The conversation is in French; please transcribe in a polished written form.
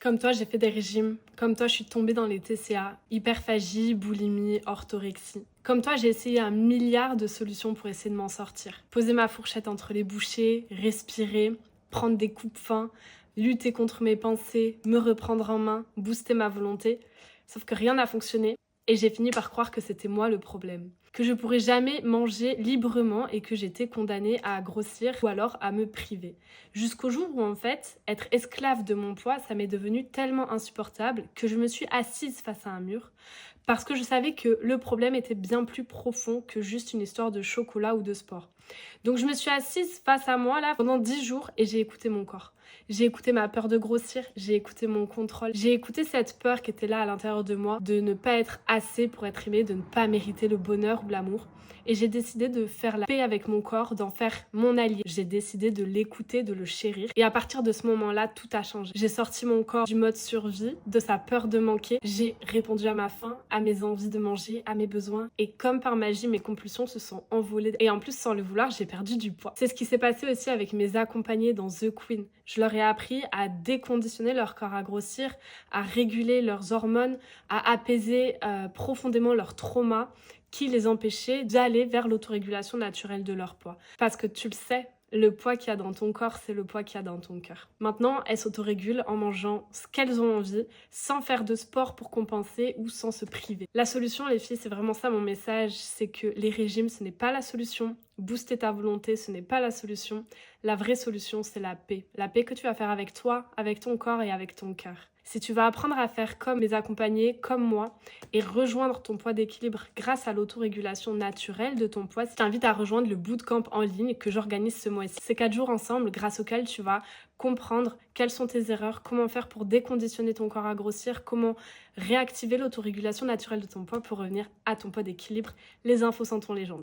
Comme toi, j'ai fait des régimes. Comme toi, je suis tombée dans les TCA, hyperphagie, boulimie, orthorexie. Comme toi, j'ai essayé 1 milliard de solutions pour essayer de m'en sortir. Poser ma fourchette entre les bouchées, respirer, prendre des coupes fins, lutter contre mes pensées, me reprendre en main, booster ma volonté. Sauf que rien n'a fonctionné et j'ai fini par croire que c'était moi le problème. Que je pourrais jamais manger librement et que j'étais condamnée à grossir ou alors à me priver. Jusqu'au jour où en fait, être esclave de mon poids, ça m'est devenu tellement insupportable que je me suis assise face à un mur parce que je savais que le problème était bien plus profond que juste une histoire de chocolat ou de sport. Donc je me suis assise face à moi là pendant 10 jours et j'ai écouté mon corps. J'ai écouté ma peur de grossir, j'ai écouté mon contrôle, j'ai écouté cette peur qui était là à l'intérieur de moi, de ne pas être assez pour être aimée, de ne pas mériter le bonheur ou l'amour. Et j'ai décidé de faire la paix avec mon corps, d'en faire mon allié. J'ai décidé de l'écouter, de le chérir. Et à partir de ce moment-là, tout a changé. J'ai sorti mon corps du mode survie, de sa peur de manquer. J'ai répondu à ma faim, à mes envies de manger, à mes besoins. Et comme par magie, mes compulsions se sont envolées. Et en plus, sans le vouloir, j'ai perdu du poids. C'est ce qui s'est passé aussi avec mes accompagnés dans The Queen. Je leur ai appris à déconditionner leur corps à grossir, à réguler leurs hormones, à apaiser profondément leurs traumas qui les empêchait d'aller vers l'autorégulation naturelle de leur poids. Parce que tu le sais, le poids qu'il y a dans ton corps, c'est le poids qu'il y a dans ton cœur. Maintenant, elles s'autorégulent en mangeant ce qu'elles ont envie, sans faire de sport pour compenser ou sans se priver. La solution, les filles, c'est vraiment ça mon message, c'est que les régimes, ce n'est pas la solution. Booster ta volonté, ce n'est pas la solution. La vraie solution, c'est la paix. La paix que tu vas faire avec toi, avec ton corps et avec ton cœur. Si tu vas apprendre à faire comme mes accompagnés, comme moi, et rejoindre ton poids d'équilibre grâce à l'autorégulation naturelle de ton poids, je t'invite à rejoindre le bootcamp en ligne que j'organise ce mois-ci. C'est 4 jours ensemble grâce auxquels tu vas comprendre quelles sont tes erreurs, comment faire pour déconditionner ton corps à grossir, comment réactiver l'autorégulation naturelle de ton poids pour revenir à ton poids d'équilibre. Les infos sont en légende.